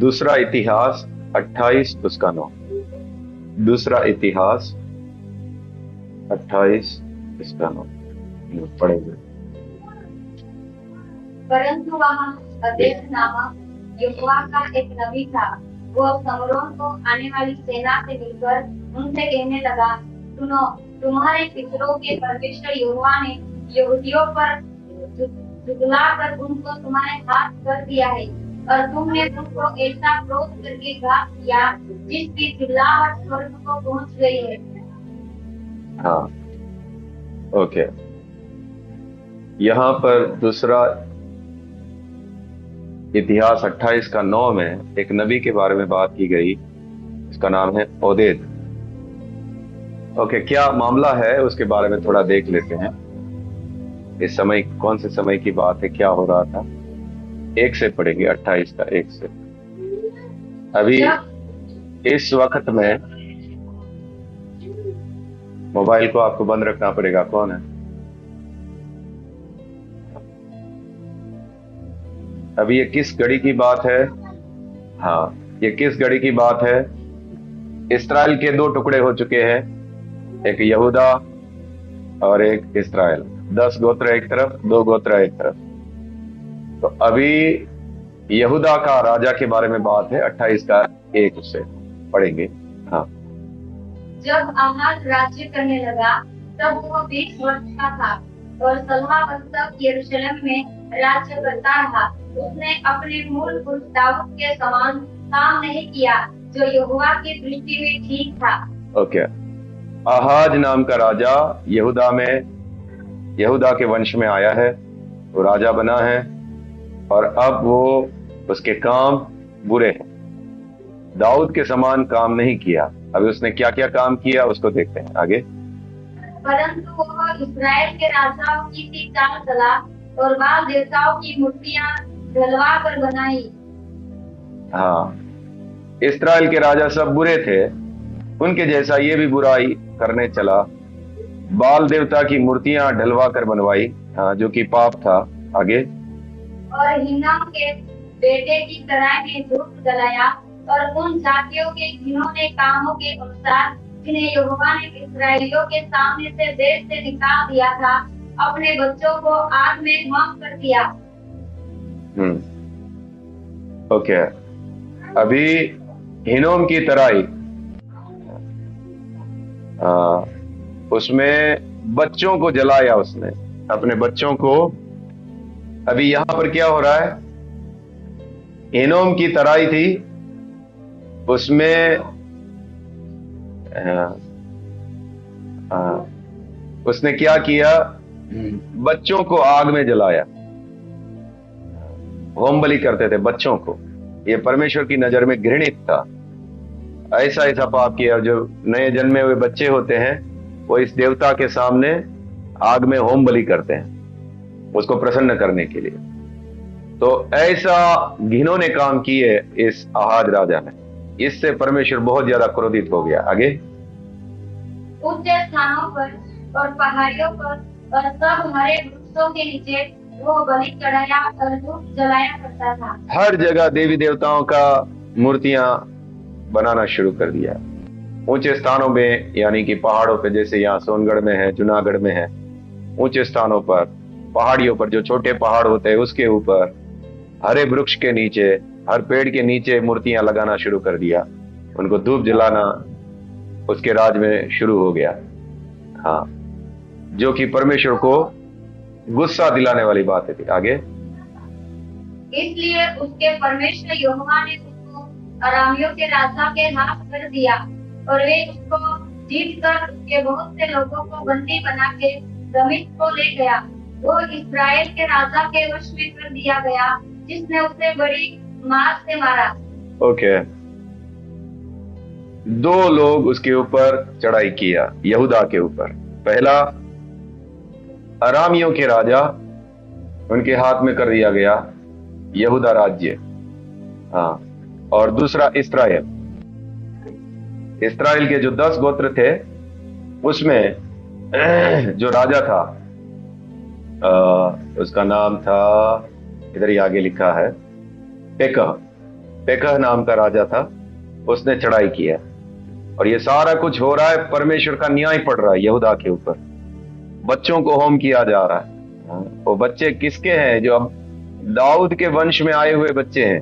दूसरा इतिहास 28 उसका 9। दूसरा इतिहास 28 इसका 9 पढ़ेंगे। परंतु वहाँ अदेश नामक यहोवा का एक नबी था। वो समरोन को आने वाली सेना से मिलकर उनसे कहने लगा, सुनो, तुम्हारे पितरों के परमेश्वर यहोवा ने यहूदियों पर झुकलाकर उनको तुम्हारे हाथ कर दिया है, और तुमने उनको ऐसा क्रोध करके घात किया जिसकी चिल्लाहट स्वर्ग को पहुंच गई है। हाँ, ओके। यहाँ पर दूसरा इतिहास 28 का 9 में एक नबी के बारे में बात की गई। इसका नाम है ओदेद। ओके, क्या मामला है उसके बारे में थोड़ा देख लेते हैं। इस समय कौन से समय की बात है, क्या हो रहा था। 1 से पढ़ेंगे, 28 का 1 से। अभी इस वक्त में मोबाइल को आपको बंद रखना पड़ेगा। कौन है? अभी ये किस घड़ी की बात है? हाँ, ये किस घड़ी की बात है? इस्राएल के 2 टुकड़े हो चुके हैं, एक यहूदा और एक इस्राएल। 10 गोत्र एक तरफ, 2 गोत्र एक तरफ। तो अभी यहूदा का राजा के बारे में बात है। 28 का 1 से पढ़ेंगे। हाँ, जब आहाज राज्य करने लगा तब वो 20 वर्ष का था और 16 वर्ष तक यरूशलेम में राज्य करता रहा। उसने अपने मूल पुरुष दाऊद के समान काम नहीं किया, जो यहोवा की दृष्टि में ठीक था। ओके। आहाज नाम का राजा यहूदा में, यहूदा के वंश में आया है। वो राजा बना है और अब वो उसके काम बुरे हैं। दाऊद के समान काम नहीं किया। अभी उसने क्या क्या काम किया उसको देखते हैं आगे। परंतु वह इस्राएल के राजाओं की सी चाल चला और बाल देवताओं की मूर्तियां ढलवा कर बनाई। हाँ, इस्राएल के राजा सब बुरे थे, उनके जैसा ये भी बुराई करने चला। बाल देवता की मूर्तियां ढलवा कर बनवाई, हाँ, जो कि पाप था। आगे। और हिन्नोम के बेटे की तरह ने धूप जलाया और उन जातियों के घिनौने कामों के अनुसार जिन्हें यहोवा ने इस्राएलियों के सामने से देश से निकाल दिया था, अपने बच्चों को आग में होम कर दिया। ओके। अभी हिनोम की तराई, उसमें बच्चों को जलाया उसने, अपने बच्चों को। अभी यहां पर क्या हो रहा है? हिनोम की तराई थी, उसमें उसने क्या किया? बच्चों को आग में जलाया। होम बलि करते थे बच्चों को। ये परमेश्वर की नजर में घृणित था। ऐसा ऐसा पाप किया। जो नए जन्मे हुए बच्चे होते हैं वो इस देवता के सामने आग में होम बलि करते हैं, उसको प्रसन्न करने के लिए। तो ऐसा घिनौने काम किए इस आहाज राजा ने। इससे परमेश्वर बहुत ज्यादा क्रोधित हो गया। आगे। ऊंचे स्थानों पर और पहाड़ियों पर और सब हरे वृक्षों के नीचे वो बलि चढ़ाया और धूप जलाया करता था। हर जगह देवी देवताओं का मूर्तियां बनाना शुरू कर दिया। ऊंचे स्थानों में, यानी कि पहाड़ों पे, जैसे यहाँ सोनगढ़ में है, जूनागढ़ में है। ऊंचे स्थानों पर, पहाड़ियों पर, जो छोटे पहाड़ होते हैं उसके ऊपर, हरे वृक्ष के नीचे, हर पेड़ के नीचे मूर्तियां लगाना शुरू कर दिया। उनको धूप जलाना उसके राज में शुरू हो गया। हाँ, जो कि परमेश्वर को गुस्सा दिलाने वाली बात थी। आगे। इसलिए उसके परमेश्वर यहोवा ने उसको अरामियों के राजा के हाथ कर दिया और वे उसको जीत कर उसके बहुत से लोगों को बंदी बना के दमिश्क को ले गया। वो इस्राएल के राजा के वश में कर दिया गया, जिसने उसे बड़ी मार से मारा। ओके। 2 लोग उसके ऊपर चढ़ाई किया, यहूदा के ऊपर। पहला अरामियों के राजा, उनके हाथ में कर दिया गया यहूदा राज्य। हाँ, और दूसरा इस्राएल। इस्राएल के जो 10 गोत्र थे उसमें जो राजा था, उसका नाम था, इधर ही आगे लिखा है, पेकह। पेकह नाम का राजा था, उसने चढ़ाई किया। और ये सारा कुछ हो रहा है, परमेश्वर का न्याय पड़ रहा है यहूदा के ऊपर। बच्चों को होम किया जा रहा है। वो बच्चे किसके हैं? जो अब दाऊद के वंश में आए हुए बच्चे हैं,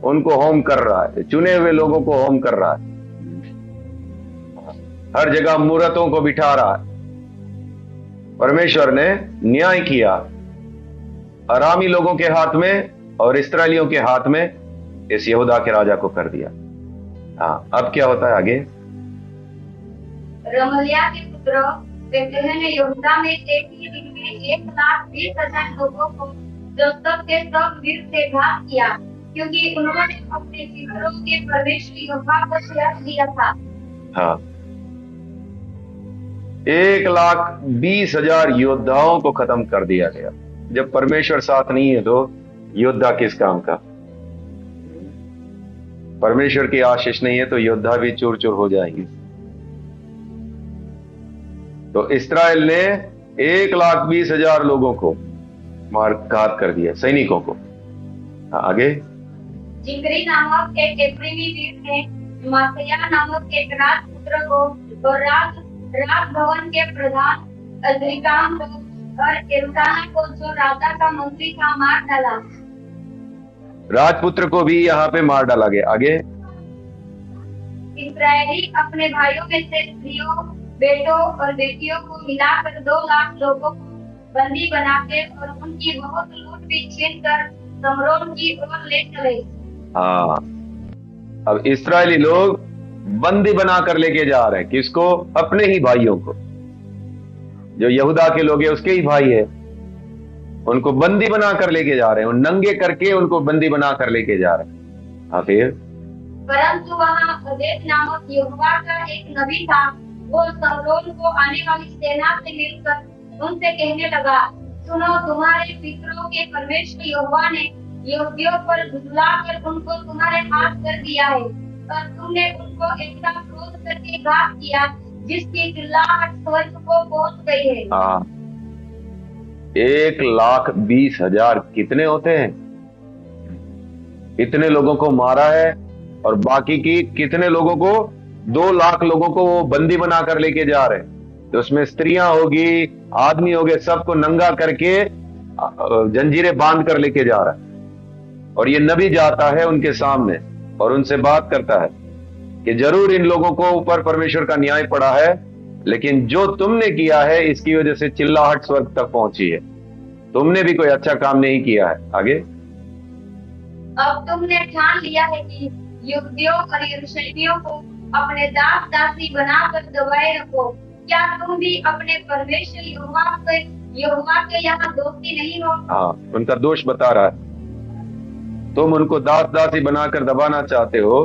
उनको होम कर रहा है, चुने हुए लोगों को होम कर रहा है। हर जगह मूर्तों को बिठा रहा है। परमेश्वर ने न्याय किया, अरामी लोगों के हाथ में और इस्राएलियों के हाथ में इस यहूदा के राजा को कर दिया। हाँ, अब क्या होता है आगे? रमल्याह के पुत्र पेकह ने यहूदा में एक ही दिन में 1,20,000 लोगों को जो सब के सब वीर से घात किया, क्योंकि उन्होंने अपने पितरों के परमेश्वर यहोवा को त्याग दिया था। हाँ, 1,20,000 योद्धाओं को खत्म कर दिया गया। जब परमेश्वर साथ नहीं है तो योद्धा किस काम का? परमेश्वर की आशीष नहीं है तो योद्धा भी चूर चूर हो जाएंगे। तो इस्राएल ने 1,20,000 लोगों को मार घात कर दिया, सैनिकों को। आगे, जिक्री नामक एक एप्रीमी वीर ने मासयाह नामक एक राजपुत्र को और राजभवन के प्रधान अजरिकाम को और एल्काना को जो राजा का मंत्री था मार डाला। राजपुत्र को भी यहाँ पे मार डाला गया। आगे, इस्राएली अपने भाइयों में से स्त्रियों, बेटों और बेटियों को मिलाकर 2 लाख लोगों को बंदी बनाके और उनकी बहुत लूट भी छीन कर समरोन की ओर ले चले। हाँ, अब इस्राएली लोग बंदी बनाकर लेके जा रहे हैं। किसको? अपने ही भाइयों को। जो यहूदा के लोग हैं उसके ही भाई है, उनको बंदी बनाकर लेके जा रहे हैं, नंगे करके उनको बंदी बनाकर लेके जा रहे हैं। हाँ, फिर परंतु वहाँ ओदेद नामक यहोवा का एक नबी था। वो समरोन को आने वाली सेना से मिलकर उनसे कहने लगा, सुनो, तुम्हारे पितरों के परमेश्वर यहोवा ने यहूदियों पर झुलाकर उनको तुम्हारे हाथ कर दिया है, और तुमने उनको ऐसा क्रोध करके घात किया जिसकी चिल्लाहट स्वर्ग को पहुंच गई है। 1,20,000 कितने होते हैं? इतने लोगों को मारा है, और बाकी की कितने लोगों को? 2 लाख लोगों को वो बंदी बनाकर लेके जा रहे हैं। तो उसमें स्त्रियां होगी, आदमी हो गए, सबको नंगा करके जंजीरें बांध कर लेके जा रहा है। और ये नबी जाता है उनके सामने और उनसे बात करता है कि जरूर इन लोगों को ऊपर परमेश्वर का न्याय पड़ा है, लेकिन जो तुमने किया है इसकी वजह से चिल्लाहट स्वर्ग तक पहुंची है। तुमने भी कोई अच्छा काम नहीं किया है। आगे, अब तुमने ठान लिया है कि यहूदियों और यरूशलेमियों को अपने दास दासी बनाकर दबाए रखो। क्या तुम भी अपने परमेश्वर यहोवा के यहाँ दोषी नहीं हो? हाँ, उनका दोष बता रहा है। तुम उनको दास दासी बनाकर दबाना चाहते हो,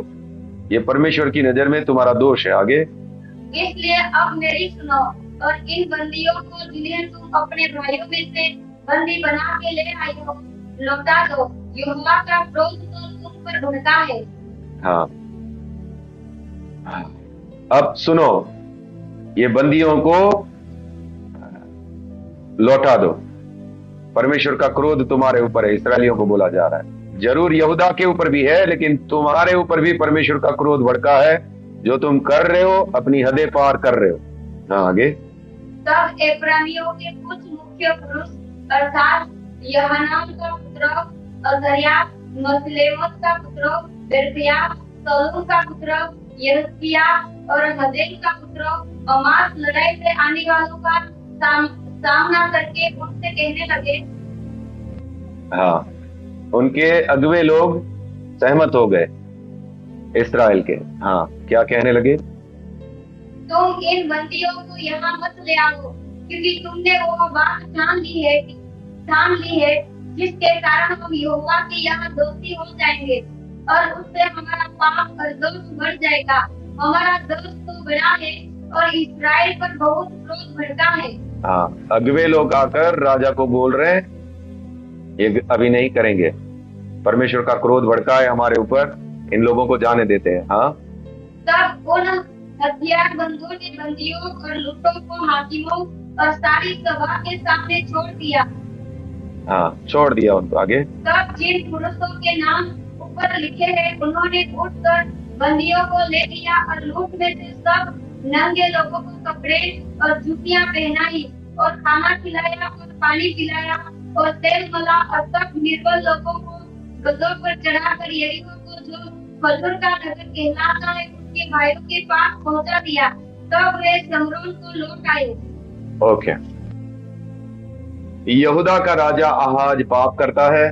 ये परमेश्वर की नजर में तुम्हारा दोष है। आगे, इसलिए अब मेरी सुनो और इन बंदियों को जिन्हें तुम अपने भाइयों में से बंदी बना के ले आए हो लौटा दो। यहोवा का क्रोध तो तुम पर भड़का है। हाँ, अब सुनो, ये बंदियों को लौटा दो। परमेश्वर का क्रोध तुम्हारे ऊपर है, इस्राएलियों को बोला जा रहा है। जरूर यहूदा के ऊपर भी है, लेकिन तुम्हारे ऊपर भी परमेश्वर का क्रोध भड़का है। जो तुम कर रहे हो, अपनी हदें पार कर रहे हो। हाँ, आगे, तब एफ्राइमियों के कुछ मुख्य पुरुष अर्थात यहनान का पुत्र अजर्याह, मसलेमोत का पुत्र बेरखयाह, सलूम का पुत्र यहजकिय्याह और हदेल का पुत्र अमास लड़ाई से आने वालों का सामना करके उनसे कहने लगे। हाँ, उनके अगुवे लोग सहमत हो गए इस्राएल के। हाँ, क्या कहने लगे? तुम इन बंदियों को यहाँ मत ले आओ, क्योंकि तुमने वो बात ठान ली है जिसके कारण हम यहोवा के यहाँ दोषी हो जाएंगे और उससे हमारा पाप और दोष बढ़ जाएगा। हमारा दोष तो बड़ा है और इस्राएल पर बहुत क्रोध भड़का है। हाँ, अगुवे लोग आकर राजा को बोल रहे हैं ये अभी नहीं करेंगे, परमेश्वर का क्रोध भड़का है हमारे ऊपर, इन लोगों को जाने देते हैं। हाँ, तब उन हथियार बंदों ने बंदियों और लूटों को हाकिमों और सारी सभा के सामने छोड़ दिया। हाँ, छोड़ दिया उनको। आगे, तब जिन पुरुषों के नाम ऊपर लिखे हैं, उन्होंने उठकर बंदियों को ले लिया और लूट में से सब नंगे लोगों को कपड़े और जूतियां पहनाई और खाना खिलाया और पानी पिलाया और तेल मला और सब निर्बल लोगों को गदों पर चढ़ाकर यरीहो को, जो मजदूर का नगर कहलाता है, उनके भाइयों के पास पहुंचा दिया। तब वे शमरोन को लौट आए। ओके। यहूदा का राजा आहाज पाप करता है,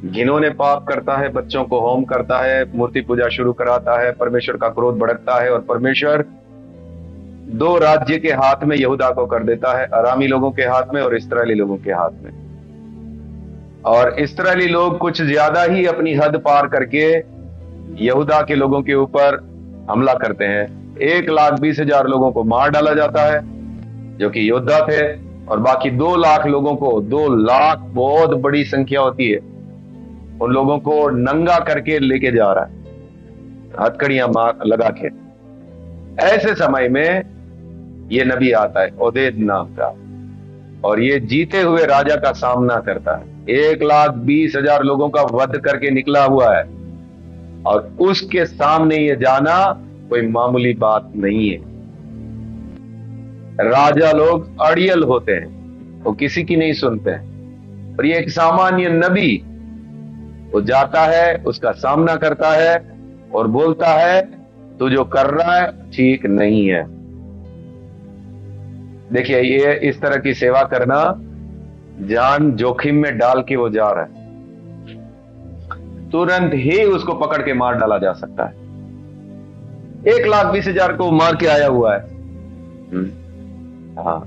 घिनौने पाप करता है, बच्चों को होम करता है, मूर्ति पूजा शुरू कराता है, परमेश्वर का क्रोध भड़कता है और परमेश्वर दो राज्य के हाथ में यहूदा को कर देता है, अरामी लोगों के हाथ में और इस्राएली लोगों के हाथ में। और इस्राएली लोग कुछ ज्यादा ही अपनी हद पार करके यहूदा के लोगों के ऊपर हमला करते हैं। 1,20,000 लोगों को मार डाला जाता है जो कि योद्धा थे, और बाकी 2 लाख लोगों को, 2 लाख बहुत बड़ी संख्या होती है, उन लोगों को नंगा करके लेके जा रहा है, हथकड़ियां मार लगा के। ऐसे समय में ये नबी आता है ओदेद नाम का, और ये जीते हुए राजा का सामना करता है। 1,20,000 लोगों का वध करके निकला हुआ है, और उसके सामने ये जाना कोई मामूली बात नहीं है। राजा लोग अड़ियल होते हैं, वो किसी की नहीं सुनते हैं, और ये एक सामान्य नबी, वो जाता है, उसका सामना करता है और बोलता है तू जो कर रहा है ठीक नहीं है। देखिए, ये इस तरह की सेवा करना जान जोखिम में डाल के वो जा रहा है, तुरंत ही उसको पकड़ के मार डाला जा सकता है। 1,20,000 को मार के आया हुआ है। हाँ,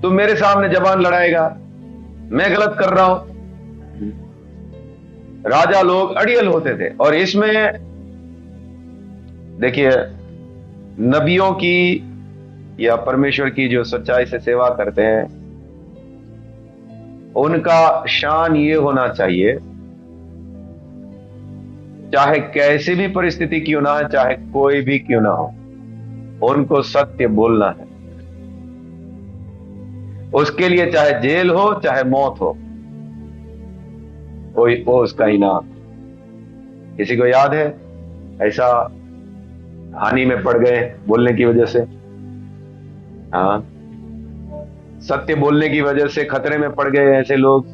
तुम मेरे सामने जबान लड़ाएगा, मैं गलत कर रहा हूं। राजा लोग अड़ियल होते थे। और इसमें देखिए, नबियों की या परमेश्वर की जो सच्चाई से सेवा करते हैं, उनका शान ये होना चाहिए, चाहे कैसी भी परिस्थिति क्यों ना है, चाहे कोई भी क्यों ना हो, उनको सत्य बोलना है। उसके लिए चाहे जेल हो, चाहे मौत हो, वो उसका इनाम। किसी को याद है ऐसा हानि में पड़ गए बोलने की वजह से? हाँ, सत्य बोलने की वजह से खतरे में पड़ गए ऐसे लोग?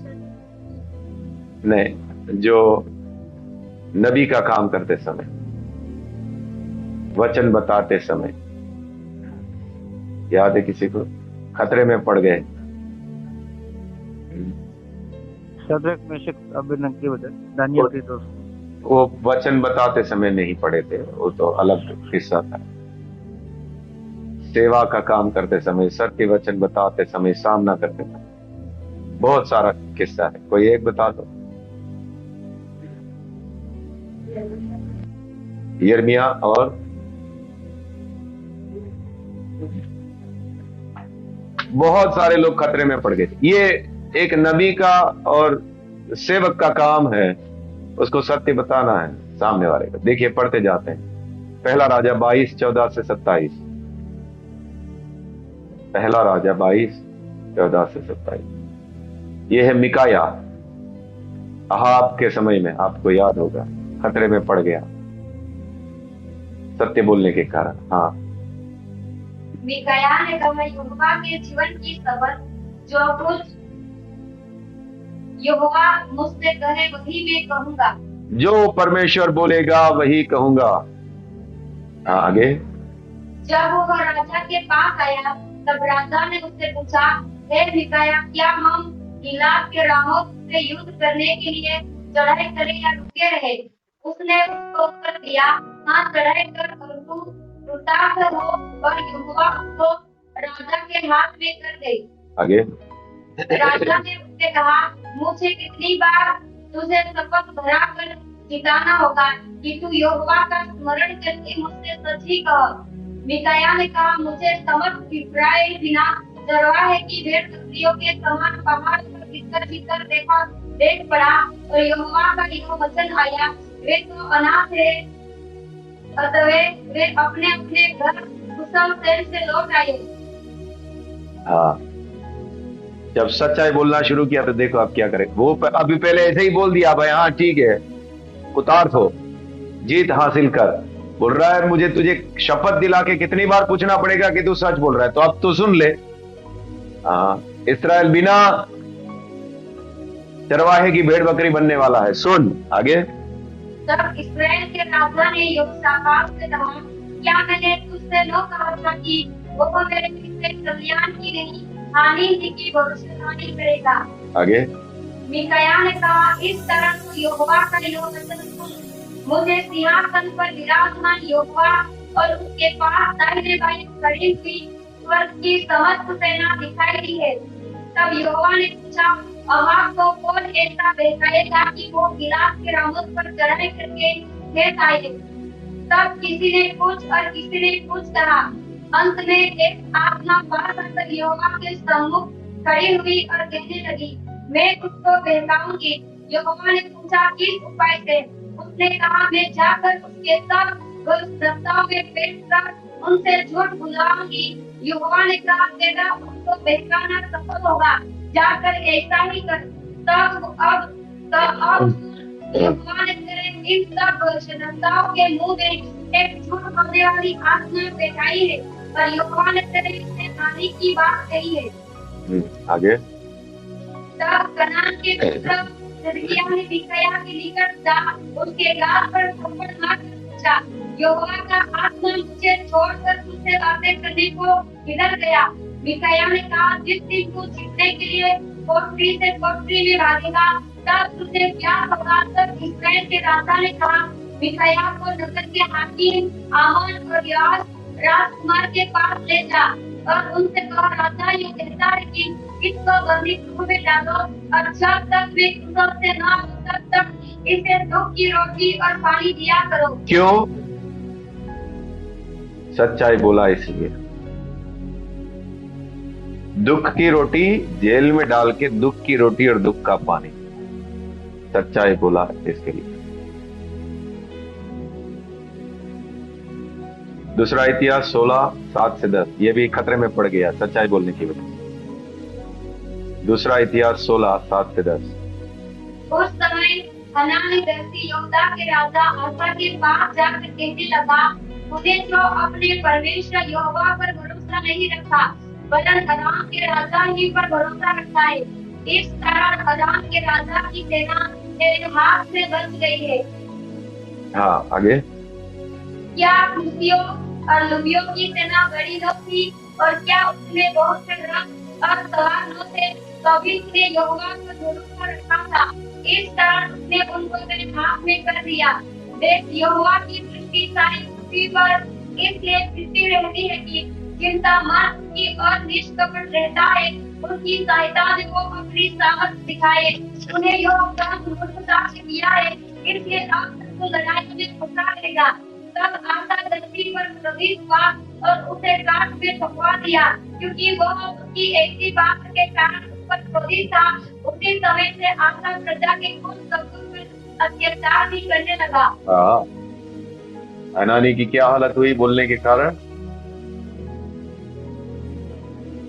नहीं, जो नबी का काम करते समय, वचन बताते समय, याद है किसी को? खतरे में पड़ गए। शद्रक, मेशक, अबेदनगो की वजह, दानियल के दोस्त, वो वचन बताते समय नहीं पड़े थे, वो तो अलग किस्सा था। सेवा का काम करते समय, सत्य वचन बताते समय, सामना करते समय, बहुत सारा किस्सा है। कोई एक बता दो। यिर्मयाह और बहुत सारे लोग खतरे में पड़ गए थे। ये एक नबी का और सेवक का काम है, उसको सत्य बताना है सामने वाले को। देखिए, पढ़ते जाते हैं। पहला राजा 22, 14 से 27। पहला राजा 22, 14 से 27। ये है मिकाया। अहाब के समय में, आपको याद होगा, खतरे में पड़ गया सत्य बोलने के कारण। हाँ, मिकाया ने कहा, यहोवा के जीवन की शपथ, जो कुछ यहोवा मुझसे कहे वही मैं कहूंगा। जो परमेश्वर बोलेगा वही कहूंगा। हाँ, आगे। जब वो राजा के पास आया, तब राजा ने उससे पूछा, हे मिकाया, क्या हम गिलाद के रामोत से युद्ध करने के लिए चढ़ाई करें या रुके रहे? उसने उसको उत्तर दिया, हाँ, चढ़ाई कर, और तू टूटा हो और यहोवा उसको राजा के हाथ में कर दे। आगे। राजा ने उससे कहा, मुझे कितनी बार तुझे शपथ भरा कर जिताना होगा कि तू यहोवा का स्मरण करके मुझसे सच ही कह। मिकाया ने कहा, मुझे समझ इस्राएल बिना चरवाहे की भेड़ बकरियों के समान पहाड़ पर भीतर भीतर देख पड़ा, और यहोवा का यह वचन आया, वे तो अनाथ है, अतः वे अपने अपने घर कुशल क्षेम से लौट आए। हाँ, जब सच्चाई बोलना शुरू किया तो देखो आप क्या करें। वो अभी पहले ऐसे ही बोल दिया भाई, हाँ ठीक है, कुतार्थ हो, जीत हासिल कर। बोल रहा है मुझे तुझे शपथ दिला के कितनी बार पूछना पड़ेगा कि तू सच बोल रहा है, तो अब तू सुन ले। इस्राएल बिना चरवाहे की भेड़ बकरी बनने वाला है। सुन आगे। तब इस्राएल के राजा ने यहोशापात से कहा, क्या मैंने तुझसे न कहा था कि वो मेरे से कल्याण की नहीं हानि ही की भविष्यवाणी करेगा। आगे। मिकाया ने कहा, इस तरह तो यहोवा का यह वचन सुन, मुझे सिंहासन पर विराजमान यहोवा और उसके पास दाहिने बाएं खड़ी हुई स्वर्ग की समस्त सेना दिखाई दी है। तब यहोवा ने पूछा, अहाब को कौन ऐसा बहकाएगा कि वो गिलाद के रामोत पर चढ़ाई करके खेत आए। तब किसी ने कुछ और किसी ने कुछ कहा। अंत में एक आत्मा पास आकर यहोवा के सम्मुख खड़ी हुई और कहने लगी, मैं उसको बहकाऊंगी। यहोवा ने पूछा, किस उपाय से? उसने कहा, मैं जाकर उसके सब भविष्यद्वक्ताओं में पेश कर उनसे झूठ बुलवाऊंगी। यहोवा ने कहा, तेरा उसको बहकाना सफल होगा, जाकर ऐसा ही कर। तब यहोवा ने तेरे इन सब भविष्यद्वक्ताओं के मुंह में एक झूठ बोलने वाली आत्मा बैठाई है, और यहोवा ने तेरे इससे हानि की बात कही है। आगे। तब कनान के पुत्र सिदकिय्याह ने मिकायाह के निकट जा उसके गाल पर थप्पड़ मारकर पूछा, यहोवा का आत्मा मुझे छोड़कर तुझसे बातें करने को किधर गया? मिकायाह ने कहा, जिस दिन तू जीतने के लिए कोठरी से कोठरी में भागेगा, तब तुझे प्यास होगा। तब इस्राएल के राजा ने कहा, मिकायाह को नगर के हाकिम आमोन और योआश राजकुमार के पास ले जा और उनसे कहा, राजा ये कहता है कि इसको बंदी गृह में डालो, और जब तक वे कुशल से न हो तब तक इसे दुख की रोटी और पानी दिया करो। क्यों? सच्चाई बोला इसलिए। दुख की रोटी जेल में डाल के दुख की रोटी और दुख का पानी, सच्चाई बोला इसके लिए। दूसरा इतिहास 16:7-10, ये भी खतरे में पड़ गया सच्चाई बोलने की वजह से। दूसरा इतिहास 16:7-10। उस समय हनानी दर्शी यहूदा के राजा आसा के पास जाकर कहने लगा, तूने जो अपने परमेश्वर यहोवा पर भरोसा नहीं रखा, वरन अराम के राजा ही पर भरोसा रखा है। इस कारण अराम के राजा की सेना तेरे हाथ से बच गई है। हाँ आगे। क्या कुशियों और लुबियों की सेना बड़ी न थी, और क्या उसमें बहुत से रथ और सवार न थे? तभी उसने यहोवा पर भरोसा रखा था, इस कारण उसने उनको तेरे हाथ में कर दिया। देख, यहोवा की दृष्टि सारी पृथ्वी पर इसलिए स्थिति रहती है कि चिंता मन की और निष्कपट रहता है, उनकी सहायता ने वो अपनी सामर्थ दिखाए। उन्हें यह काम मूर्खता से किया है, इसलिए अब सबको लड़ाई में फंसा देगा। तब आसा धरती पर प्रवेश हुआ और उसे काट में छुपा दिया, क्योंकि वह उसकी ऐसी बात के कारण उस पर क्रोधित था। उसी समय से आसा प्रजा के कुछ लोगों पर अत्याचार भी करने लगा। हनानी की क्या हालत हुई बोलने के कारण?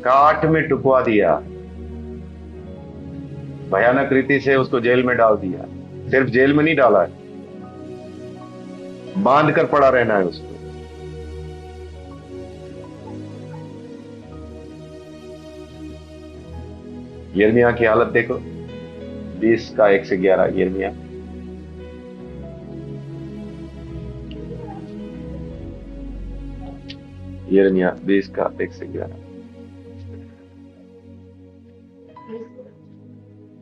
काट में टुकवा दिया, भयानक रीति से उसको जेल में डाल दिया। सिर्फ जेल में नहीं डाला है, बांध कर पड़ा रहना है उसको। यिर्मयाह की हालत देखो, 20 का 1 से 11। यिर्मयाह यिर्मयाह 20 का 1 से 11।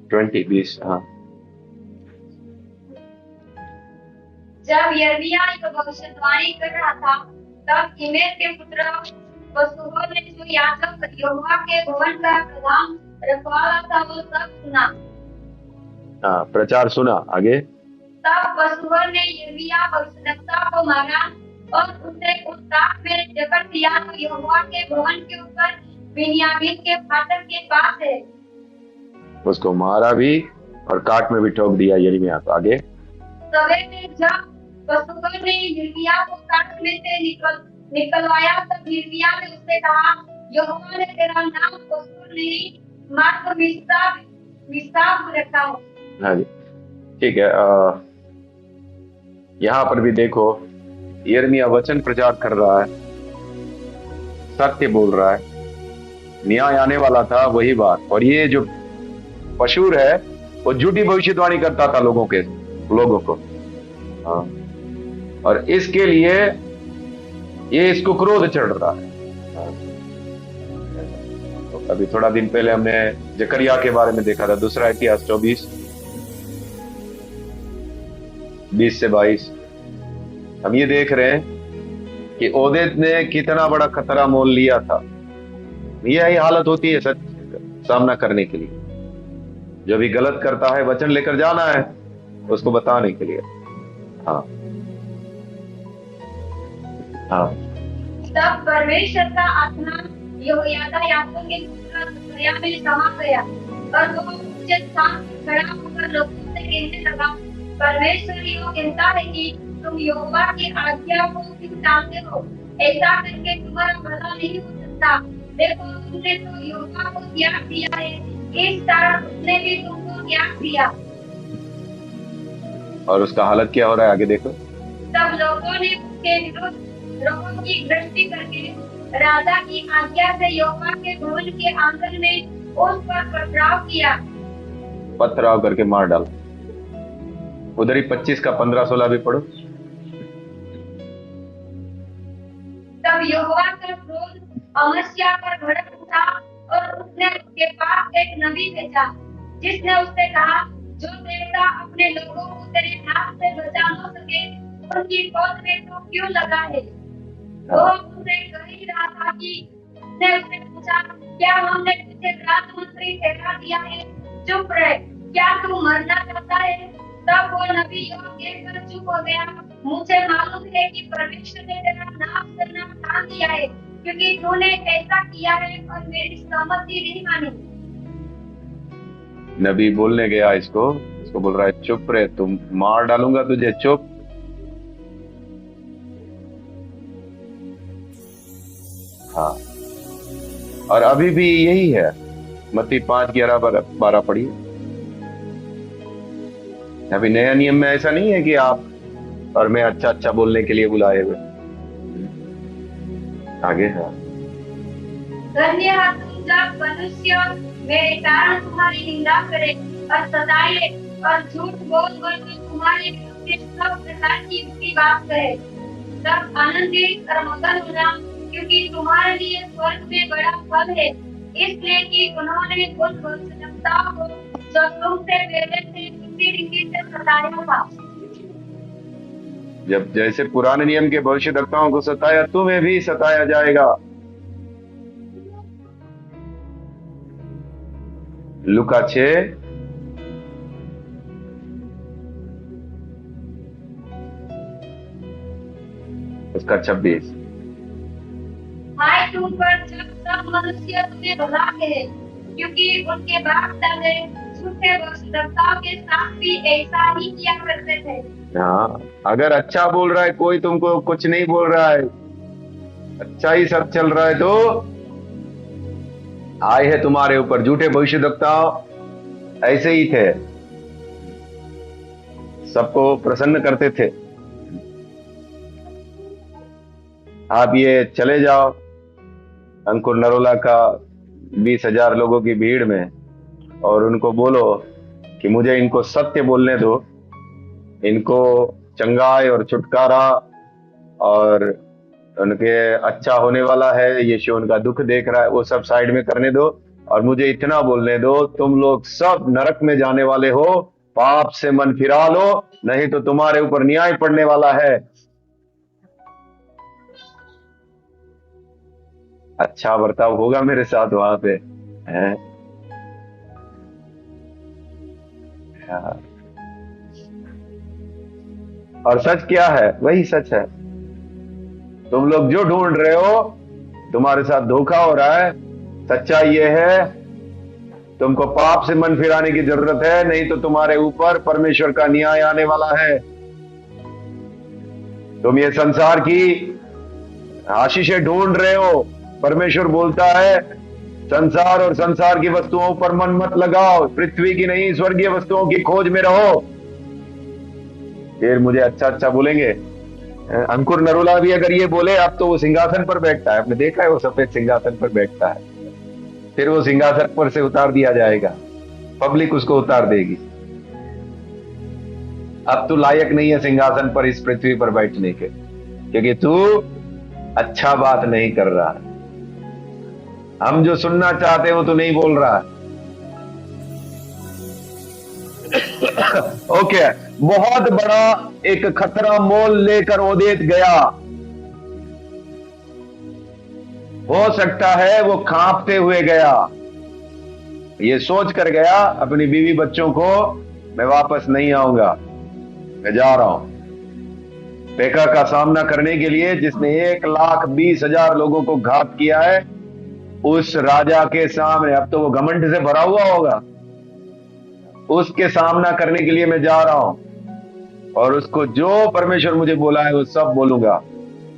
20 हाँ। जब यिर्मयाह यह भविष्यवाणी कर रहा था, तब इमेर के पुत्र पशुओं ने जो याजक यहोवा के भवन का प्रधान रखवाला था वो सब सुना। हाँ, प्रचार सुना। आगे। तब पशुओं ने यिर्मयाह भविष्यद्वक्ता को मारा और उसे उस रात में जकड़ दिया, तो यहोवा के भवन के ऊपर बिन्यामीन के फाटक के पास है। उसको मारा भी और काट में भी ठोक दिया यिर्मयाह को। आगे। सवेरे में जब पशुओं ने यिर्मयाह को काट में से निकलवाया, तब यिर्मयाह ने उससे कहा, यहोवा ने तेरा नाम पशु नहीं मात्र मिसाब रखा हो। हाँ जी, ठीक है। यहां पर भी देखो, यिर्मयाह वचन प्रचार कर रहा है, सत्य बोल रहा है, न्याय आने वाला था वही बात। और ये जो पशुर है वो झूठी भविष्यवाणी करता था लोगों को। हाँ। और इसके लिए ये इसको क्रोध चढ़ रहा है। तो अभी थोड़ा दिन पहले हमने जकरिया के बारे में देखा था, दूसरा इतिहास 24:20-22। हम ये देख रहे हैं कि ओदेद ने कितना बड़ा खतरा मोल लिया था। यही हालत होती है सच सामना करने के लिए। जो भी गलत करता है वचन लेकर जाना है उसको बताने के लिए। हाँ हाँ। तब परमेश्वर का आत्मा याकोब के पुत्र जकरिया में समा गया और वो ऊंचे स्थान पर खड़ा होकर लोगों से कहने लगा, परमेश्वर यो कहता है कि तुम यहोवा की आज्ञा को क्यों टालते हो? ऐसा करके तुम्हारा भला नहीं हो सकता। देखो, तुमने तो यहोवा को त्याग दिया है, इस तरह उसने भी तुमको त्याग दिया। और उसका हालत क्या हो रहा है आगे देखो। तब लोगों ने उसके विरुद्ध रोगों की दृष्टि करके राजा की आज्ञा से यहोवा के भवन के आंगन में उस पर पथराव करके मार डाला। उधर ही 25 का 15-16 भी पढ़ो। तब यहोवा का क्रोध अमस्या पर भड़क उठा और उसने उसके पास एक नबी भेजा, जिसने उससे कहा, जो देवता अपने लोगों को तेरे हाथ से बचा न सके उनकी गोद में तो क्यों लगा है? वो उससे कह ही रहा था कि उसने उससे पूछा, क्या हमने तुझे राजमंत्री ठहरा दिया है? चुप रह, क्या तू मरना चाहता है? तब वो नबी यह कहकर चुप हो गया, मुझे मालूम है कि परमेश्वर ने तेरा नाश करना ठान दिया है, क्योंकि तूने ऐसा किया है और मेरी सहमति नहीं मानी। नबी बोलने गया इसको बोल रहा है, चुप रहे, तुम मार डालूंगा तुझे, चुप। हाँ। और अभी भी यही है। मत्ती 5:11-12 पढ़िए। अभी नया नियम में ऐसा नहीं है कि आप और मैं अच्छा बोलने के लिए बुलाए हुए। आगे है, धन्य है तुम जब मनुष्य मेरे कारण तुम्हारी निंदा करे और सताए और झूठ बोल तुम्हारे विरुद्ध सब प्रकार की बुरी बात कहे। तब आनंदित और मगन होना, क्योंकि तुम्हारे लिए स्वर्ग में बड़ा फल है, इसलिए कि उन्होंने उन भविष्यवक्ताओं को जो तुमसे पहले से इसी रीति से सताया था। जब जैसे पुराने नियम के भविष्यवक्ताओं को सताया, तुम्हें भी सताया जाएगा। लूका 6 उसका 26। हाय तुम पर जब सब मनुष्य तुम्हें भला कहे, क्योंकि उनके बाप दादे झूठे भविष्यवक्ताओं के साथ भी ऐसा ही किया करते थे। हाँ, अगर अच्छा बोल रहा है कोई, तुमको कुछ नहीं बोल रहा है, अच्छा ही सब चल रहा है, तो आए है तुम्हारे ऊपर। झूठे भविष्यवक्ता ऐसे ही थे, सबको प्रसन्न करते थे। आप ये चले जाओ अंकुर नरोला का 20,000 लोगों की भीड़ में और उनको बोलो कि मुझे इनको सत्य बोलने दो, इनको चंगाई और छुटकारा और उनके अच्छा होने वाला है, यीशु उनका दुख देख रहा है, वो सब साइड में करने दो और मुझे इतना बोलने दो, तुम लोग सब नरक में जाने वाले हो, पाप से मन फिरा लो, नहीं तो तुम्हारे ऊपर न्याय पड़ने वाला है। अच्छा बर्ताव होगा मेरे साथ वहां पे है। और सच क्या है? वही सच है। तुम लोग जो ढूंढ रहे हो, तुम्हारे साथ धोखा हो रहा है। सच्चाई ये है, तुमको पाप से मन फिराने की जरूरत है, नहीं तो तुम्हारे ऊपर परमेश्वर का न्याय आने वाला है। तुम ये संसार की आशीषें ढूंढ रहे हो। परमेश्वर बोलता है, संसार और संसार की वस्तुओं पर मन मत लगाओ, पृथ्वी की नहीं स्वर्गीय वस्तुओं की खोज में रहो। फिर मुझे अच्छा अच्छा बोलेंगे। अंकुर नरोला भी अगर ये बोले अब तो वो सिंहासन पर बैठता है, आपने देखा है वो सफेद सिंहासन पर बैठता है, फिर वो सिंहासन पर से उतार दिया जाएगा, पब्लिक उसको उतार देगी। अब तू लायक नहीं है सिंहासन पर इस पृथ्वी पर बैठने के, क्योंकि तू अच्छा बात नहीं कर रहा। हम जो सुनना चाहते हैं वो तू नहीं बोल रहा। ओके, बहुत बड़ा एक खतरा मोल लेकर ओदेत गया। हो सकता है वो कांपते हुए गया, ये सोच कर गया अपनी बीवी बच्चों को मैं वापस नहीं आऊंगा, मैं जा रहा हूं पेका का सामना करने के लिए, जिसने 1,20,000 लोगों को घात किया है उस राजा के सामने। अब तो वो घमंड से भरा हुआ होगा, उसके सामना करने के लिए मैं जा रहा हूं, और उसको जो परमेश्वर मुझे बोला है वो सब बोलूंगा।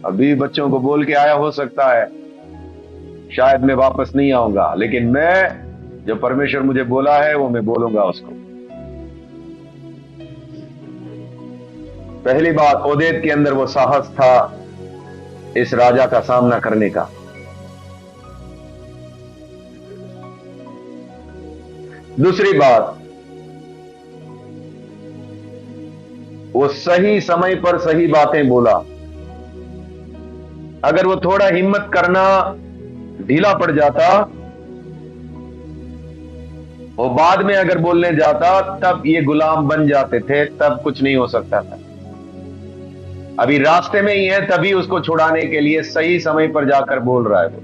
अभी बच्चों को बोल के आया, हो सकता है शायद मैं वापस नहीं आऊंगा, लेकिन मैं जो परमेश्वर मुझे बोला है वो मैं बोलूंगा उसको। पहली बात, ओदेद के अंदर वो साहस था इस राजा का सामना करने का। दूसरी बात, वो सही समय पर सही बातें बोला। अगर वो थोड़ा हिम्मत करना ढीला पड़ जाता, वो बाद में अगर बोलने जाता, तब ये गुलाम बन जाते थे, तब कुछ नहीं हो सकता था। अभी रास्ते में ही है, तभी उसको छुड़ाने के लिए सही समय पर जाकर बोल रहा है वो।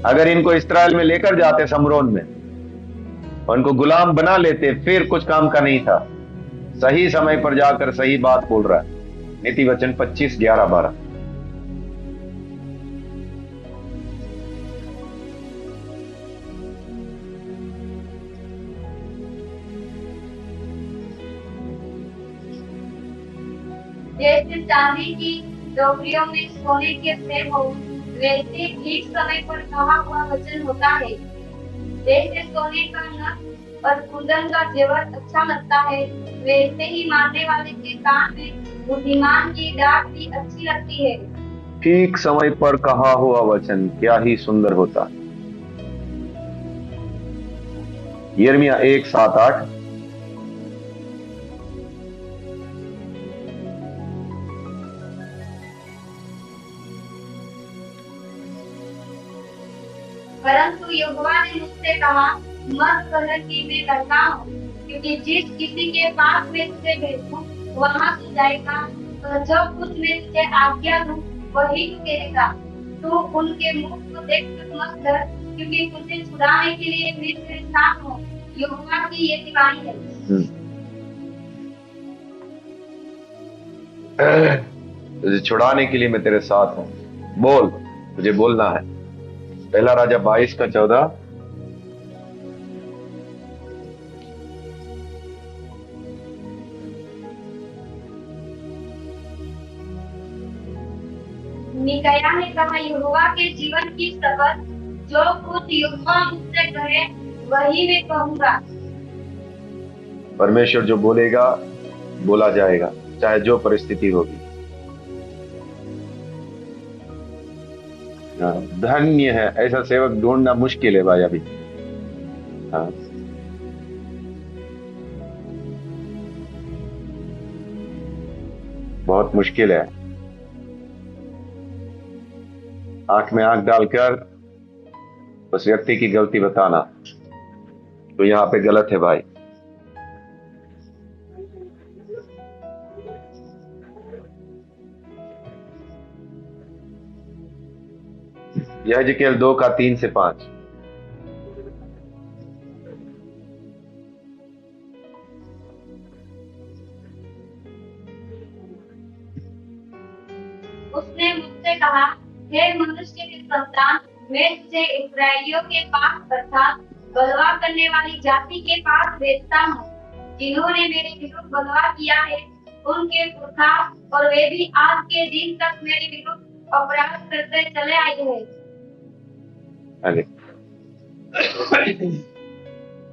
अगर इनको इस्राएल में लेकर जाते समरोन में, उनको गुलाम बना लेते, फिर कुछ काम का नहीं था। सही समय पर जाकर सही बात बोल रहा है। नीति वचन 25:11-12। जैसे चांदी की टोकरियों में सोने के सेब हो, वैसे ठीक समय पर कहा हुआ वचन होता है। जैसे सोने का नक और कुंदन का जेवर अच्छा लगता है, वैसे ही मारने वाले के कान में बुद्धिमान की डांट भी अच्छी लगती है। ठीक समय पर कहा हुआ वचन क्या ही सुंदर होता। यिर्मयाह 1:7-8। परंतु यहोवा ने मुझसे कहा, मत कह कि मैं डरता हूँ, क्योंकि जिस किसी के पास मैं तुझे भेजूं वहां तू जाएगा, और जब कुछ मैं तुझे आज्ञा दूं वही तू करेगा। तू उनके मुख को देखकर मत डर, क्योंकि तुझे छुड़ाने के लिए मैं तेरे साथ हूँ। यहोवा की ये वाणी है। तुझे छुड़ाने के लिए मैं तेरे साथ हूं। बोल, तुझे बोलना है। पहला राजा 22:14। मिकाया ने कहा, यहोवा के जीवन की शपथ, जो कुछ यहोवा मुझसे कहे वही मैं कहूंगा। परमेश्वर जो बोलेगा बोला जाएगा, चाहे जो परिस्थिति होगी। धन्य है, ऐसा सेवक ढूंढना मुश्किल है भाई अभी। हाँ, बहुत मुश्किल है। आंख में आंख डालकर उस व्यक्ति की गलती बताना, तो यहां पे गलत है भाई। यहेजकेल 2:3-5। उसने मुझसे कहा, हे मनुष्य के संतान, मैं तुझे इस्राएलियों के पास अर्थात बलवा करने वाली जाति के पास भेजता हूँ, जिन्होंने मेरे विरुद्ध बलवा किया है। उनके पुरखा और वे भी आज के दिन तक मेरे विरुद्ध अपराध करते चले आए हैं।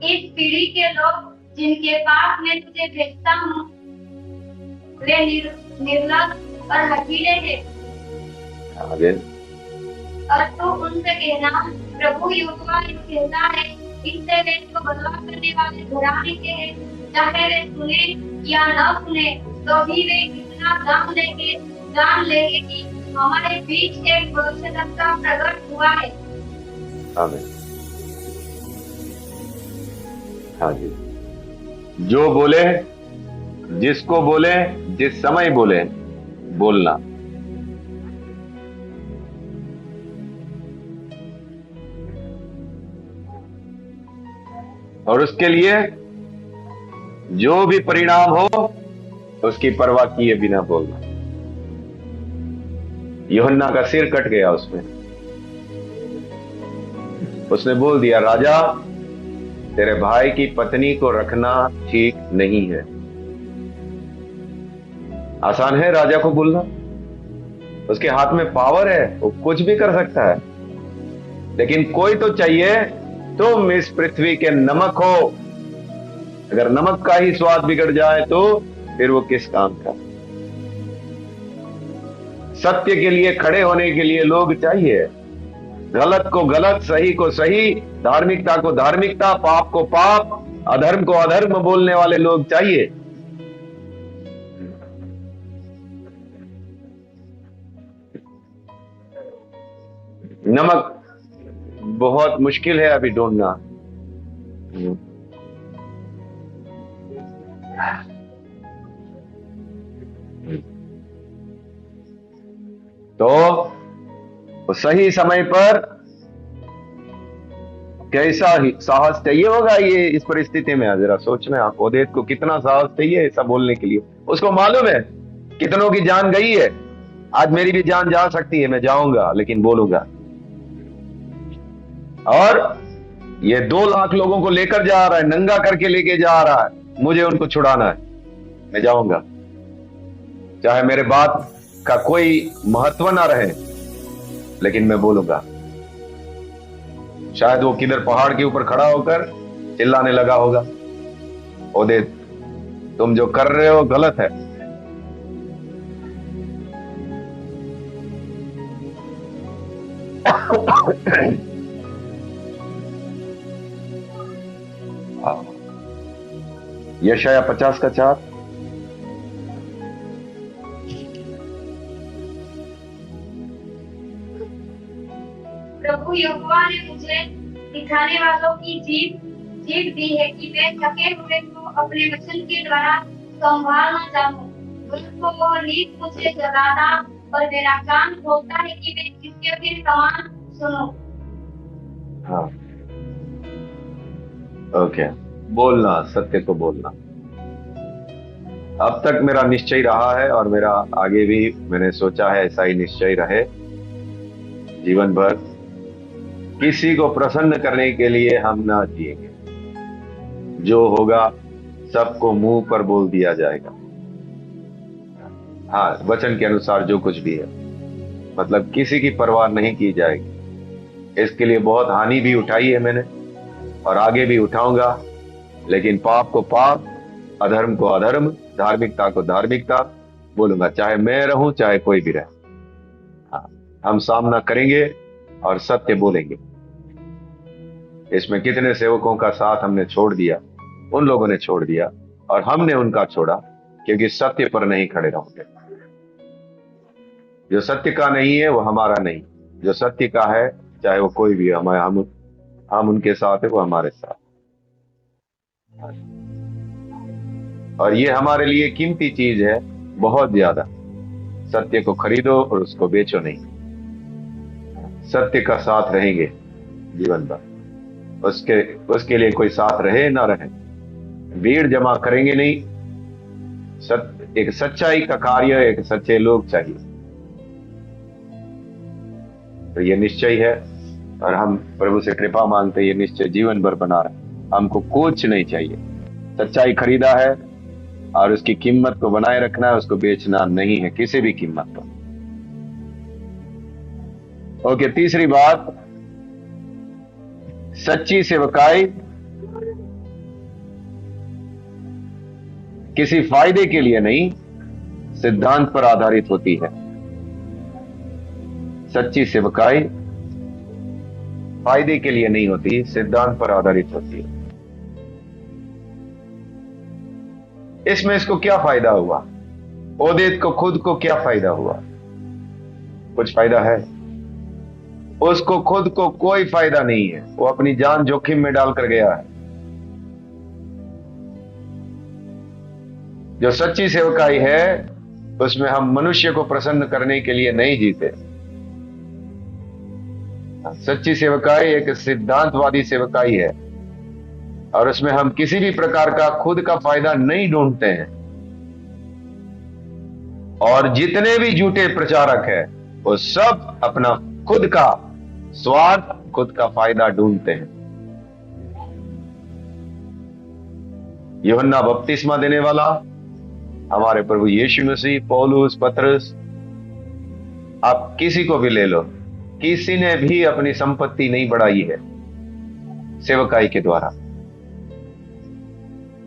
इस पीढ़ी के लोग जिनके पास मैं तुझे भेजता हूँ, वे निर्लज और हठीले हैं। आगे। और तो उनसे कहना, प्रभु यहोवा कहता है, इससे वे जो बदला करने वाले घराने के हैं, चाहे वे सुने या न सुने, तो भी वे इतना जान लेंगे कि हमारे बीच एक भविष्यद्वक्ता प्रकट हुआ है। आमीन। हाँ जी, जो बोले, जिसको बोले, जिस समय बोले, बोलना। और उसके लिए जो भी परिणाम हो उसकी परवाह किए बिना बोलना। यूहन्ना का सिर कट गया उसने बोल दिया, राजा तेरे भाई की पत्नी को रखना ठीक नहीं है। आसान है राजा को बोलना, उसके हाथ में पावर है, वो कुछ भी कर सकता है। लेकिन कोई तो चाहिए, तुम इस पृथ्वी के नमक हो। अगर नमक का ही स्वाद बिगड़ जाए तो फिर वो किस काम का। सत्य के लिए खड़े होने के लिए लोग चाहिए, गलत को गलत, सही को सही, धार्मिकता को धार्मिकता, पाप को पाप, अधर्म को अधर्म बोलने वाले लोग चाहिए। नमक बहुत मुश्किल है अभी ढूंढना। तो सही समय पर कैसा ही साहस चाहिए होगा ये इस परिस्थिति में। जरा सोचना, आप ओदेत को कितना साहस चाहिए ऐसा बोलने के लिए। उसको मालूम है कितनों की जान गई है, आज मेरी भी जान जा सकती है, मैं जाऊंगा लेकिन बोलूंगा। और ये 2 लाख लोगों को लेकर जा रहा है, नंगा करके लेके जा रहा है, मुझे उनको छुड़ाना है, मैं जाऊंगा। चाहे मेरे बात का कोई महत्व ना रहे, लेकिन मैं बोलूंगा। शायद वो किधर पहाड़ के ऊपर खड़ा होकर चिल्लाने लगा होगा, ओदेत तुम जो कर रहे हो गलत है। यशाया 50 का 4। प्रभु यहोवा ने मुझे सिखाने वालों की जीभ दी है कि मैं थके हुए को अपने वचन के द्वारा संभालना चाहूं। उसको वो नीत मुझे जगाता और मेरा कान खोलता है कि मैं इसके फिर समान सुनूं। हाँ, ओके। बोलना, सत्य को बोलना। अब तक मेरा निश्चय रहा है और मेरा आगे भी मैंने सोचा है ऐसा ही निश्चय रहे जीवन भर। किसी को प्रसन्न करने के लिए हम ना जिएंगे। जो होगा सबको मुंह पर बोल दिया जाएगा। हाँ, वचन के अनुसार जो कुछ भी है, मतलब किसी की परवाह नहीं की जाएगी। इसके लिए बहुत हानि भी उठाई है मैंने और आगे भी उठाऊंगा, लेकिन पाप को पाप, अधर्म को अधर्म, धार्मिकता को धार्मिकता बोलूंगा, चाहे मैं रहूं चाहे कोई भी रहे। हाँ, हम सामना करेंगे और सत्य बोलेंगे। इसमें कितने सेवकों का साथ हमने छोड़ दिया, उन लोगों ने छोड़ दिया और हमने उनका छोड़ा, क्योंकि सत्य पर नहीं खड़े रहोगे। जो सत्य का नहीं है वो हमारा नहीं, जो सत्य का है चाहे वो कोई भी, हम उनके साथ है, वो हमारे साथ। और ये हमारे लिए कीमती चीज है बहुत ज्यादा। सत्य को खरीदो और उसको बेचो नहीं। सत्य का साथ रहेंगे जीवन भर। उसके लिए कोई साथ रहे ना रहे, भीड़ जमा करेंगे नहीं। एक सच्चाई का कार्य, एक सच्चे लोग चाहिए। तो ये निश्चय है और हम प्रभु से कृपा मांगते हैं, ये निश्चय जीवन भर बना रहे। हमको कुछ नहीं चाहिए। सच्चाई खरीदा है और उसकी कीमत को बनाए रखना है, उसको बेचना नहीं है किसी भी कीमत पर। ओके, तीसरी बात, सच्ची सेवकाई किसी फायदे के लिए नहीं, सिद्धांत पर आधारित होती है। सच्ची सेवकाई फायदे के लिए नहीं होती, सिद्धांत पर आधारित होती है। इसमें इसको क्या फायदा हुआ? ओदेद को खुद को क्या फायदा हुआ? कुछ फायदा है? उसको खुद को कोई फायदा नहीं है। वो अपनी जान जोखिम में डालकर गया है। जो सच्ची सेवकाई है उसमें हम मनुष्य को प्रसन्न करने के लिए नहीं जीते। सच्ची सेवकाई एक सिद्धांतवादी सेवकाई है और उसमें हम किसी भी प्रकार का खुद का फायदा नहीं ढूंढते हैं। और जितने भी झूठे प्रचारक हैं वो सब अपना खुद का स्वार्थ, खुद का फायदा ढूंढते हैं। यूहन्ना बपतिस्मा देने वाला, हमारे प्रभु यीशु मसीह, पौलुस, पतरस, आप किसी को भी ले लो, किसी ने भी अपनी संपत्ति नहीं बढ़ाई है सेवकाई के द्वारा।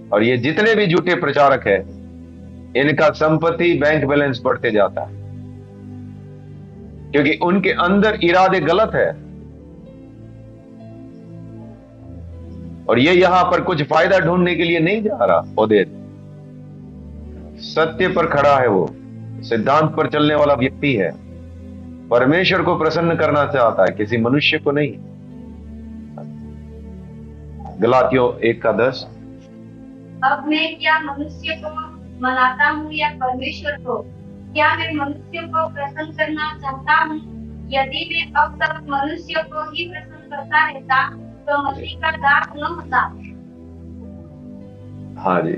और ये जितने भी झूठे प्रचारक हैं इनका संपत्ति बैंक बैलेंस बढ़ते जाता है, क्योंकि उनके अंदर इरादे गलत है। और ये यहां पर कुछ फायदा ढूंढने के लिए नहीं जा रहा। ओदेद सत्य पर खड़ा है, वो सिद्धांत पर चलने वाला व्यक्ति है, परमेश्वर को प्रसन्न करना चाहता है, किसी मनुष्य को नहीं। गलातियों 1:10। अब मैं क्या मनुष्य को मनाता हूँ या परमेश्वर को? क्या मैं मनुष्य को प्रसन्न करना चाहता हूँ? यदि मैं अब तक मनुष्य को ही प्रसन्न करता रहता तो मसीह का दास न होता। हाँ जी,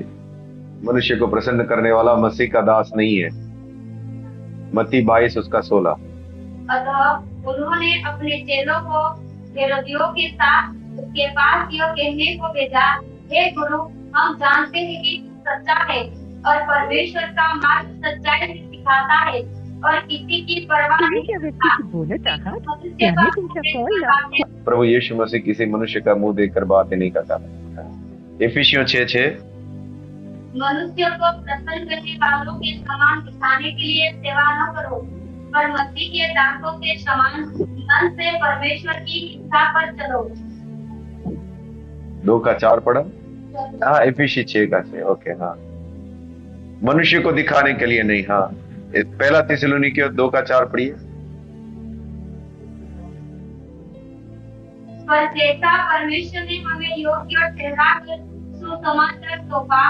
मनुष्य को प्रसन्न करने वाला मसीह का दास नहीं है। मत्ती 22:16। अतः उन्होंने अपने चेलों को हेरोदियों के साथ उसके पास यह कहने को भेजा, हे गुरु, हम जानते हैं कि तू सच्चा है और परमेश्वर का मार्ग सच्चाई से सिखाता है और किसी की परवाह नहीं करता। प्रभु यीशु मसीह किसी मनुष्य का मुंह देखकर बातें नहीं करता। इफिसियों 6:6। मनुष्य को प्रसन्न करने वालों के समान दिखाने के लिए सेवा न करो, पर मसीह के दासों के समान मन से परमेश्वर की इच्छा पर चलो। 2:4 पढ़ा। हाँ, इफिसी 6:6। ओके, हाँ, मनुष्य को दिखाने के लिए नहीं। हाँ, पहला थिस्सलुनीकियों 2:4 पढ़िए। पर जैसा परमेश्वर ने हमें योग्य ठहराकर सुसमाचार सौंपा,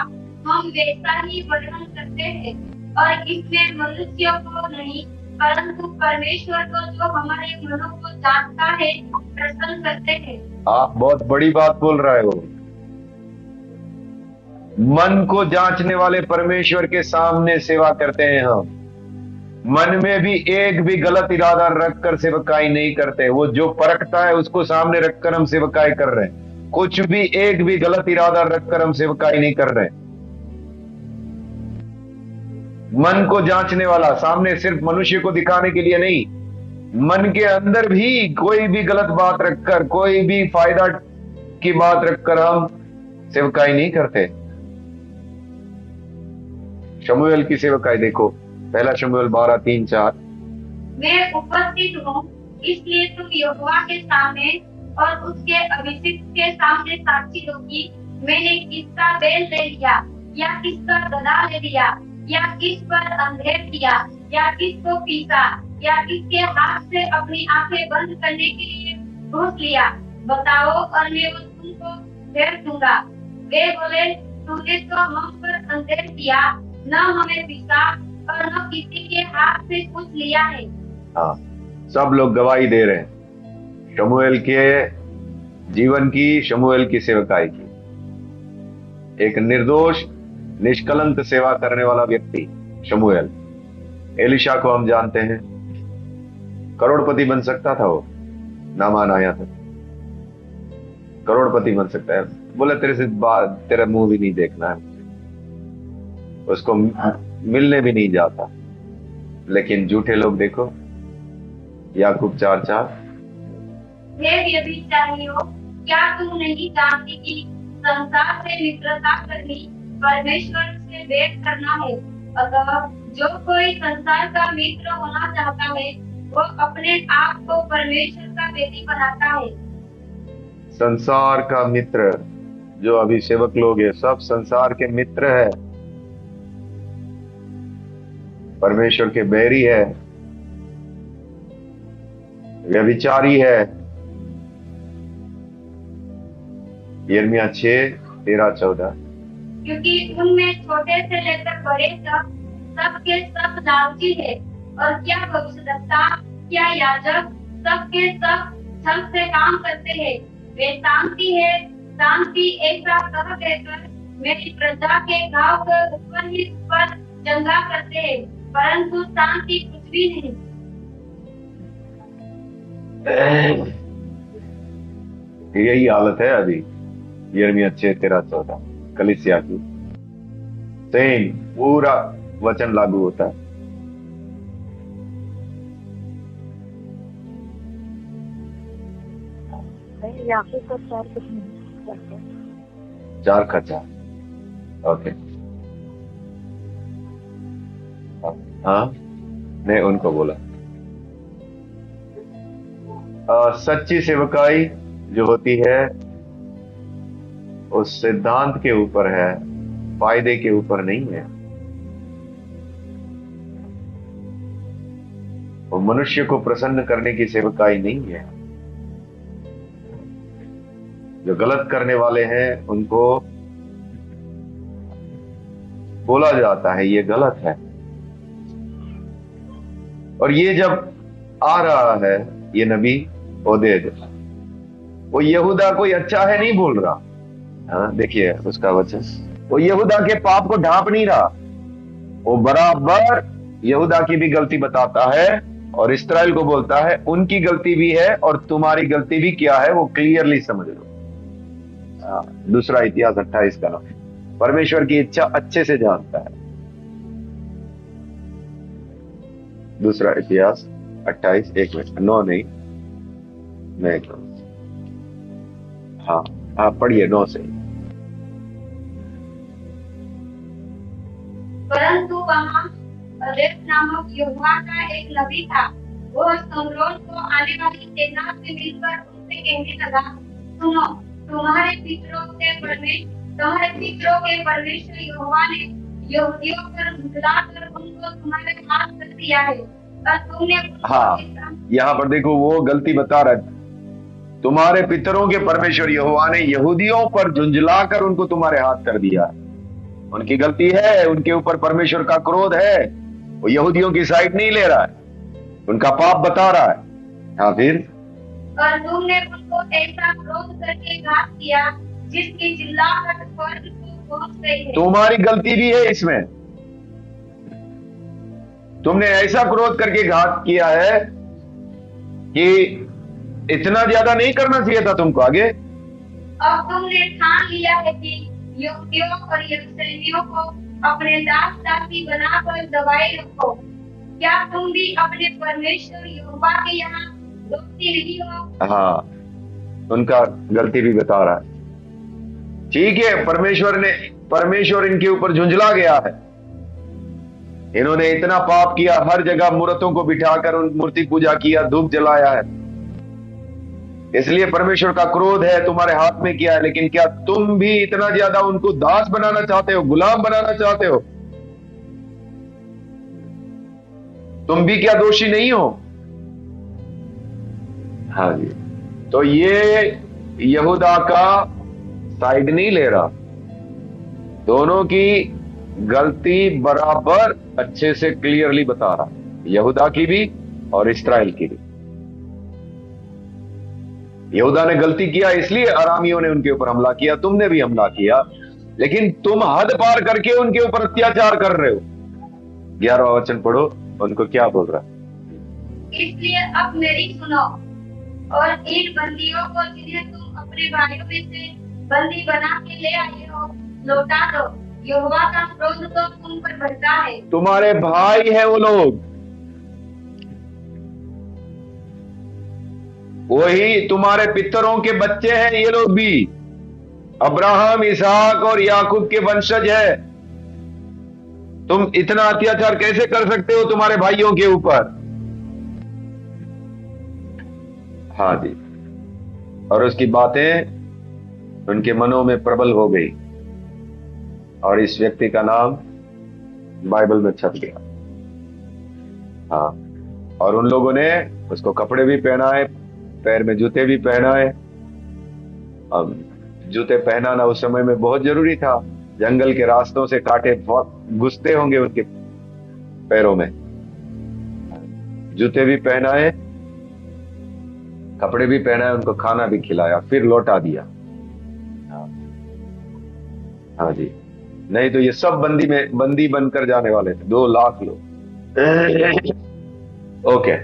हम वैसा ही वर्णन करते हैं, और इसमें मनुष्य को नहीं परंतु परमेश्वर को जो हमारे मनों को जानता है प्रसन्न करते हैं। आप बहुत बड़ी बात बोल रहे हो। मन को जांचने वाले परमेश्वर के सामने सेवा करते हैं हम। मन में भी एक भी गलत इरादा रखकर सेवकाई नहीं करते। वो जो परखता है उसको सामने रखकर हम सेवकाई कर रहे हैं। कुछ भी एक भी गलत इरादा रखकर हम सेवकाई नहीं कर रहे। मन को जांचने वाला, सामने सिर्फ मनुष्य को दिखाने के लिए नहीं, मन के अंदर भी कोई भी गलत बात रखकर, कोई भी फायदा की बात रखकर हम सेवकाई नहीं करते। शमूएल की सेवकाई देखो, पहला शमूएल 12:3-4। मैं उपस्थित हूँ, इसलिए तुम यहोवा के सामने और उसके अभिषिक्त के सामने साक्षी हो कि मैंने किसका बैल ले लिया या किसका गधा ले लिया या किस पर अंधेर किया या किसको पीसा या किसके हाथ से अपनी आंखें बंद करने के लिए घूस लिया। बताओ और मैं तुमको फेर दूंगा। वे बोले, तूने तो हम पर अंधेर किया, न हमें पीसा और न किसी के हाथ से कुछ लिया है। हाँ, सब लोग गवाही दे रहे हैं शमूएल के जीवन की, शमूएल की सेवकाई की। एक निर्दोष निष्कलंक सेवा करने वाला व्यक्ति शमूएल। एलिशा को हम जानते हैं, करोड़पति बन सकता था वो, नामान आया था, करोड़पति बन सकता है। बोले तेरे से तेरा मुंह भी नहीं देखना है, उसको मिलने भी नहीं जाता। लेकिन झूठे लोग देखो, याकूब 4:4। हे व्यभिचारियों, क्या तुम नहीं जानती कि संसार से मित्रता करनी परमेश्वर से भेंट करना है? अतः जो कोई संसार का मित्र होना चाहता है वो अपने आप को परमेश्वर का बेटी बनाता है। संसार का मित्र, जो अभी सेवक लोग हैं सब संसार के मित्र है, परमेश्वर के बैरी है, व्यभिचारी है। यिर्मयाह 6:13-14। क्योंकि उनमें छोटे से लेकर बड़े तक सबके सब लालची है, और क्या भविष्यद्वक्ता क्या याजक सबके सब छल से काम करते हैं। वे शांति है शांति ऐसा कह कहकर मेरी प्रजा के घाव को ऊपर ही ऊपर चंगा करते हैं, परंतु शांति कुछ भी नहीं। यही हालत है अभी यिर्मयाह 6:13-14 कलीसिया की। सेम पूरा वचन लागू होता है। याकूब का 4 कुछ नहीं करते। 4 का 4। ओके, हाँ ने उनको बोला सच्ची सेवकाई जो होती है उस सिद्धांत के ऊपर है, फायदे के ऊपर नहीं है। वो मनुष्य को प्रसन्न करने की सेवकाई नहीं है। जो गलत करने वाले हैं उनको बोला जाता है ये गलत है, और ये जब आ रहा है ये नबी ओदेद, वो यहूदा कोई अच्छा है नहीं बोल रहा। हाँ देखिए उसका वचन, वो यहूदा के पाप को ढांप नहीं रहा, वो बराबर यहूदा की भी गलती बताता है और इस्राएल को बोलता है उनकी गलती भी है और तुम्हारी गलती भी क्या है वो क्लियरली समझ लो। दूसरा इतिहास 28 का 9। परमेश्वर की इच्छा अच्छे से जानता है। दूसरा इतिहास 28, 1 मिनट, 9 नहीं, मैं हाँ आप पढ़िए 9 से। परंतु वहाँ अदेश नामक यहोवा का एक नबी था। वो समरोन को आने वाली सेना से मिलकर उनसे कहने लगा, सुनो, तुम्हारे पितरों के परमेश्वर यहोवा ने यहूदियों पर झुठलाकर उनको तुम्हारे हाथ कर दिया है, और तुमने हाँ यहाँ पर देखो वो गलती बता रहा है। तुम्हारे पितरों के परमेश्वर यहोवा ने यहूदियों पर झुंझलाकर उनको तुम्हारे हाथ कर दिया। उनकी गलती है, उनके ऊपर परमेश्वर का क्रोध है। वो यहूदियों की साइड नहीं ले रहा है, उनका पाप बता रहा है। हाँ फिर, और तुमने उनको ऐसा क्रोध करके घात किया जिसकी चिल्लाहट स्वर्ग को पहुंच गई है। तुम्हारी गलती भी है इसमें। तुमने ऐसा क्रोध करके घात किया है कि इतना ज्यादा नहीं करना चाहिए था तुमको। आगे, अब तुमने ठान लिया है कि यहूदियों और यरूशलेमियों को अपने दास दासी बनाकर दबाए रखो। क्या तुम भी अपने परमेश्वर यहोवा के यहाँ दोषी नहीं हो? हाँ उनका गलती भी बता रहा है। ठीक है, परमेश्वर इनके ऊपर झुंझला गया है। इन्होंने इतना पाप किया, हर जगह मूर्तों को बिठाकर उन मूर्ति पूजा किया, धूप जलाया है, इसलिए परमेश्वर का क्रोध है तुम्हारे हाथ में किया है। लेकिन क्या तुम भी इतना ज्यादा उनको दास बनाना चाहते हो, गुलाम बनाना चाहते हो? तुम भी क्या दोषी नहीं हो? हाँ जी, तो ये यहूदा का साइड नहीं ले रहा, दोनों की गलती बराबर अच्छे से क्लियरली बता रहा, यहूदा की भी और इस्राएल की भी। यहूदा ने गलती किया इसलिए अरामियों ने उनके ऊपर हमला किया, तुमने भी हमला किया, लेकिन तुम हद पार करके उनके ऊपर अत्याचार कर रहे हो। 11वां वचन पढ़ो, उनको क्या बोल रहा है। इसलिए अब मेरी सुनो, और इन बंदियों को जिन्हें तुम अपने भाइयों में से बंदी बना के ले आए हो लौटा दो। यहोवा का क्रोध तो तुम पर भड़का है। तुम्हारे भाई है वो लोग, वही तुम्हारे पितरों के बच्चे हैं ये लोग भी। अब्राहम, इसहाक और याकूब के वंशज है। तुम इतना अत्याचार कैसे कर सकते हो तुम्हारे भाइयों के ऊपर? हाँ जी। और उसकी बातें उनके मनों में प्रबल हो गई और इस व्यक्ति का नाम बाइबल में छप गया। हाँ, और उन लोगों ने उसको कपड़े भी पहनाए, पैर में जूते भी पहनाए। अब जूते पहनाना उस समय में बहुत जरूरी था। जंगल के रास्तों से कांटे घुसते होंगे उनके पैरों में। जूते भी पहनाए, कपड़े भी पहनाए, उनको खाना भी खिलाया, फिर लौटा दिया। हाँ जी, नहीं तो ये सब बंदी बनकर जाने वाले थे, 2 लाख लोग। ओके,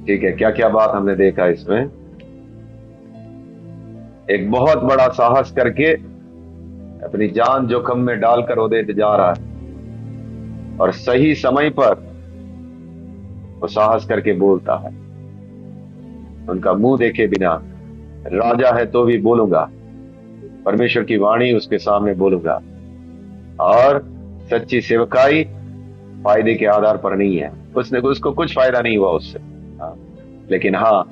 ठीक है। क्या क्या बात हमने देखा इसमें? एक बहुत बड़ा साहस करके अपनी जान जोखिम में डालकर ओदेद जा रहा है और सही समय पर वो साहस करके बोलता है। उनका मुंह देखे बिना, राजा है तो भी बोलूंगा, परमेश्वर की वाणी उसके सामने बोलूंगा। और सच्ची सेवकाई फायदे के आधार पर नहीं है। उसको कुछ फायदा नहीं हुआ उससे, लेकिन हाँ,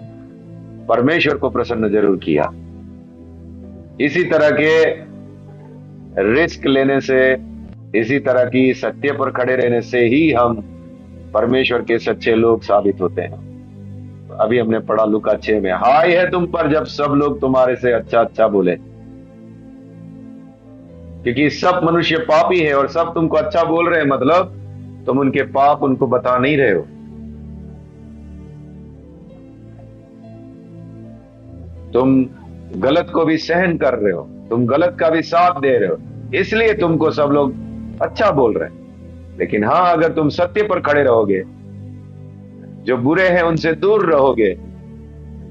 परमेश्वर को प्रसन्न जरूर किया। इसी तरह के रिस्क लेने से, इसी तरह की सत्य पर खड़े रहने से ही हम परमेश्वर के सच्चे लोग साबित होते हैं। अभी हमने पढ़ा लूका 6 में, हाय है तुम पर जब सब लोग तुम्हारे से अच्छा अच्छा बोले, क्योंकि सब मनुष्य पापी है और सब तुमको अच्छा बोल रहे हैं, मतलब तुम उनके पाप उनको बता नहीं रहे हो। तुम गलत को भी सहन कर रहे हो, तुम गलत का भी साथ दे रहे हो, इसलिए तुमको सब लोग अच्छा बोल रहे हैं। लेकिन हाँ, अगर तुम सत्य पर खड़े रहोगे, जो बुरे हैं उनसे दूर रहोगे,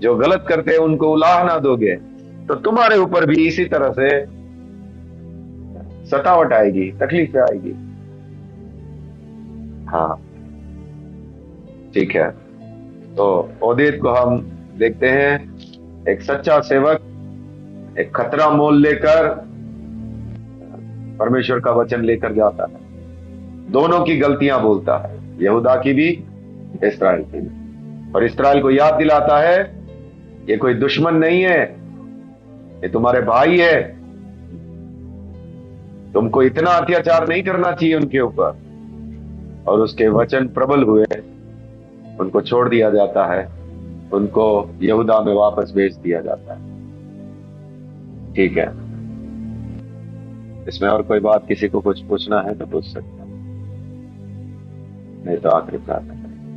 जो गलत करते हैं उनको उलाह ना दोगे, तो तुम्हारे ऊपर भी इसी तरह से सतावट आएगी, तकलीफें आएगी। हाँ, ठीक है। तो ओदेद को हम देखते हैं, एक सच्चा सेवक एक खतरा मोल लेकर परमेश्वर का वचन लेकर जाता है, दोनों की गलतियां बोलता है, यहूदा की भी, इस्राएल की भी, और इस्राएल को याद दिलाता है ये कोई दुश्मन नहीं है, ये तुम्हारे भाई है, तुमको इतना अत्याचार नहीं करना चाहिए उनके ऊपर। और उसके वचन प्रबल हुए, उनको छोड़ दिया जाता है, उनको यहूदा में वापस भेज दिया जाता है। ठीक है, इसमें और कोई बात किसी को कुछ पूछना है तो पूछ सकते हैं, नहीं तो आखिरी प्रार्थना।